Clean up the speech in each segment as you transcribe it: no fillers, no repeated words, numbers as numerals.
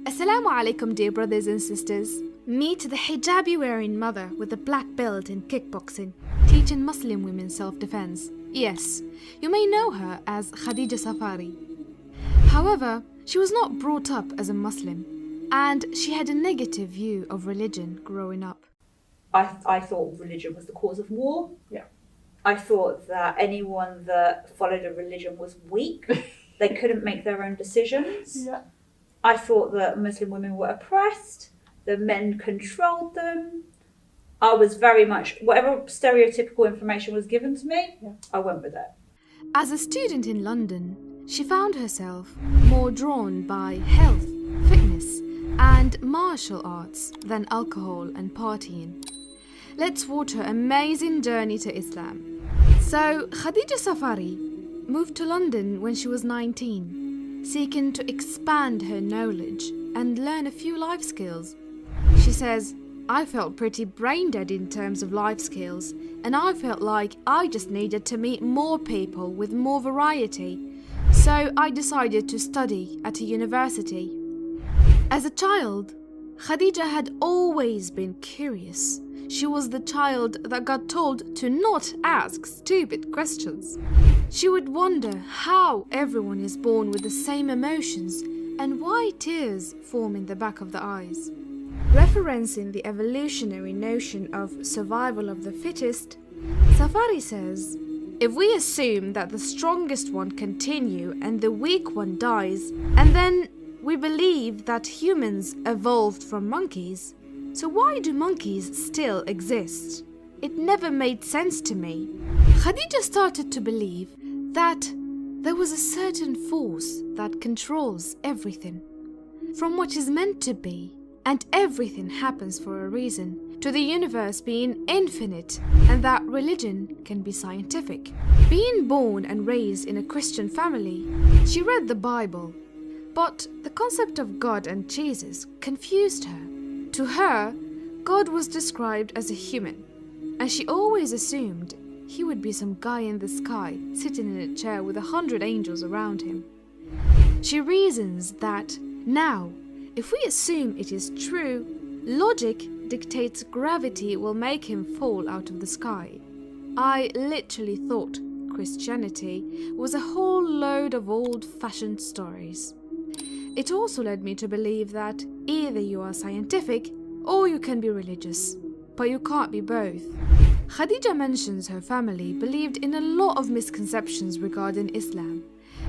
Assalamu alaikum, dear brothers and sisters. Meet the hijabi-wearing mother with a black belt in kickboxing, teaching Muslim women self-defense. Yes, you may know her as Khadija Safari. However, she was not brought up as a Muslim, and she had a negative view of religion growing up. I thought religion was the cause of war. Yeah. I thought that anyone that followed a religion was weak. They couldn't make their own decisions. Yeah. I thought that Muslim women were oppressed, the men controlled them. I was very much, whatever stereotypical information was given to me, I went with it. As a student in London, she found herself more drawn by health, fitness, and martial arts than alcohol and partying. Let's watch her amazing journey to Islam. So, Khadija Safari moved to London when she was 19, seeking to expand her knowledge and learn a few life skills. She says, I felt pretty brain dead in terms of life skills, and I felt like I just needed to meet more people with more variety. So I decided to study at a university. As a child, Khadija had always been curious. She was the child that got told to not ask stupid questions. She would wonder how everyone is born with the same emotions and why tears form in the back of the eyes. Referencing the evolutionary notion of survival of the fittest, Safari says, if we assume that the strongest one continue and the weak one dies, and then we believe that humans evolved from monkeys, so why do monkeys still exist? It never made sense to me. Khadija started to believe that there was a certain force that controls everything, from what is meant to be, and everything happens for a reason, to the universe being infinite, and that religion can be scientific. Being born and raised in a Christian family, she read the Bible, but the concept of God and Jesus confused her. To her, God was described as a human, and she always assumed he would be some guy in the sky, sitting in a chair with 100 angels around him. She reasons that now, if we assume it is true, logic dictates gravity will make him fall out of the sky. I literally thought Christianity was a whole load of old-fashioned stories. It also led me to believe that either you are scientific or you can be religious, but you can't be both. Khadija mentions her family believed in a lot of misconceptions regarding Islam,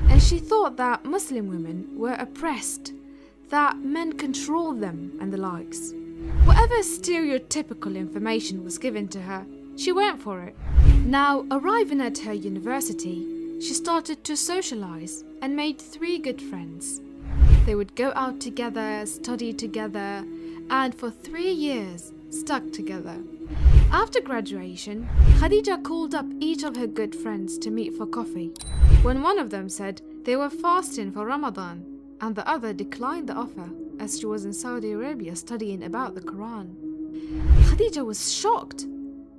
and she thought that Muslim women were oppressed, that men controlled them and the likes. Whatever stereotypical information was given to her, she went for it. Now, arriving at her university, she started to socialize and made 3 good friends. They would go out together, study together, and for 3 years stuck together. After graduation, Khadija called up each of her good friends to meet for coffee, when one of them said they were fasting for Ramadan, and the other declined the offer as she was in Saudi Arabia studying about the Quran. Khadija was shocked.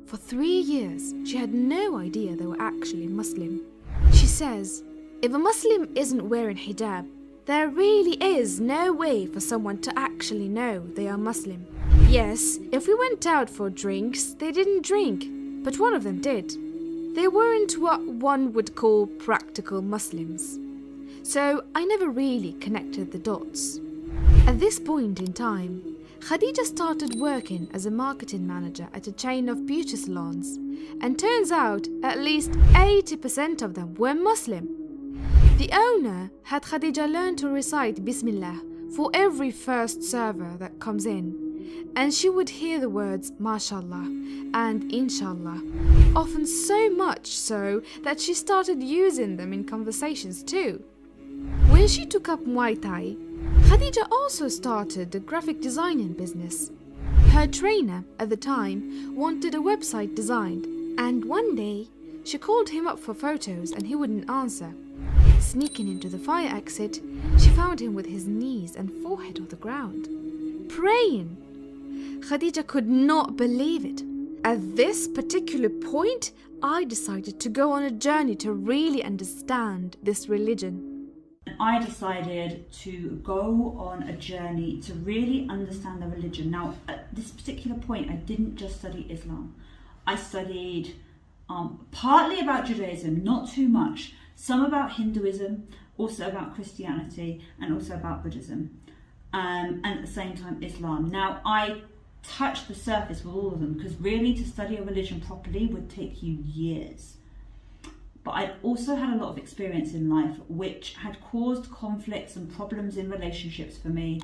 For 3 years, she had no idea they were actually Muslim. She says, if a Muslim isn't wearing hijab, there really is no way for someone to actually know they are Muslim. Yes, if we went out for drinks, they didn't drink, but one of them did. They weren't what one would call practical Muslims. So I never really connected the dots. At this point in time, Khadija started working as a marketing manager at a chain of beauty salons, and turns out at least 80% of them were Muslim. The owner had Khadija learn to recite Bismillah for every first server that comes in, and she would hear the words MashaAllah and Inshallah, often so much so that she started using them in conversations too. When she took up Muay Thai, Khadija also started a graphic designing business. Her trainer at the time wanted a website designed, and one day she called him up for photos and he wouldn't answer. Sneaking into the fire exit, she found him with his knees and forehead on the ground, praying. Khadija could not believe it. At this particular point, I decided to go on a journey to really understand this religion. I decided to go on a journey to really understand the religion. Now, at this particular point, I didn't just study Islam. I studied partly about Judaism, not too much, some about Hinduism, also about Christianity, and also about Buddhism, and at the same time Islam. Now, I touched the surface with all of them because really to study a religion properly would take you years. But I'd also had a lot of experience in life which had caused conflicts and problems in relationships for me,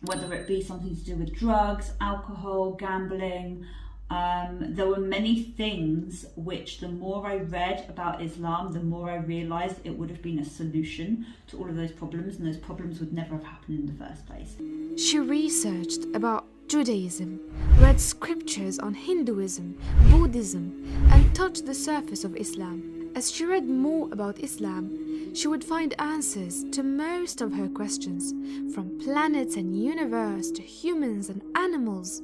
whether it be something to do with drugs, alcohol, gambling. There were many things which the more I read about Islam, the more I realised it would have been a solution to all of those problems, and those problems would never have happened in the first place. She researched about Judaism, read scriptures on Hinduism, Buddhism, and touched the surface of Islam. As she read more about Islam, she would find answers to most of her questions, from planets and universe to humans and animals.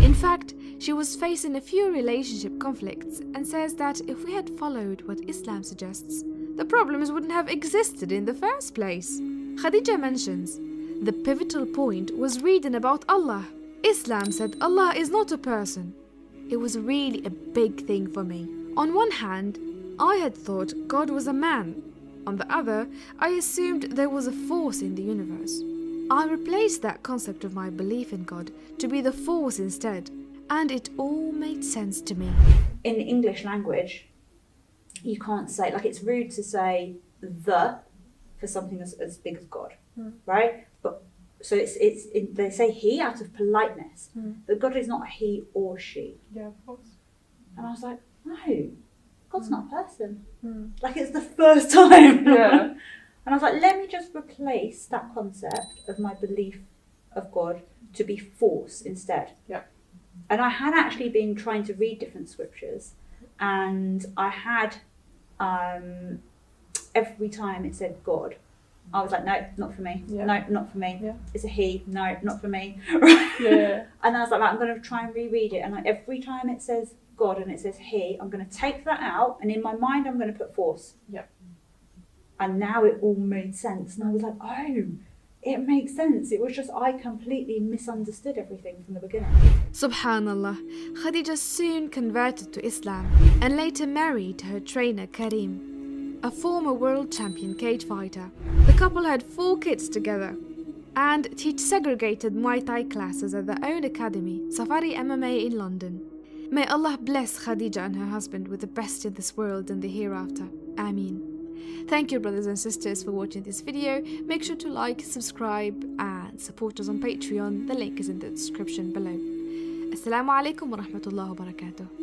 In fact, she was facing a few relationship conflicts and says that if we had followed what Islam suggests, the problems wouldn't have existed in the first place. Khadija mentions, the pivotal point was reading about Allah. Islam said Allah is not a person. It was really a big thing for me. On one hand, I had thought God was a man. On the other, I assumed there was a force in the universe. I replaced that concept of my belief in God to be the force instead, and it all made sense to me. In the English language, you can't say, like, it's rude to say the for something as big as God, right? But so they say he out of politeness, but God is not a he or she. Yeah, of course. And I was like, no, God's not a person. Like, it's the first time. Yeah. And I was like, let me just replace that concept of my belief of God to be force instead. Yeah. And I had actually been trying to read different scriptures, and I had every time it said God, I was like, no, not for me. Yeah. No, not for me. Yeah. It's a he. No, not for me. Yeah. And I was like, right, I'm going to try and reread it. And every time it says God and it says he, I'm going to take that out, and in my mind, I'm going to put force. Yeah. And now it all made sense. And I was like, oh, it makes sense. It was just I completely misunderstood everything from the beginning. Subhanallah, Khadija soon converted to Islam and later married her trainer Karim, a former world champion cage fighter. The couple had 4 kids together and teach segregated Muay Thai classes at their own academy, Safari MMA in London. May Allah bless Khadija and her husband with the best in this world and the hereafter. Ameen. Thank you, brothers and sisters, for watching this video. Make sure to like, subscribe and support us on Patreon. The link is in the description below. Assalamu alaikum wa rahmatullahi wa barakatuh.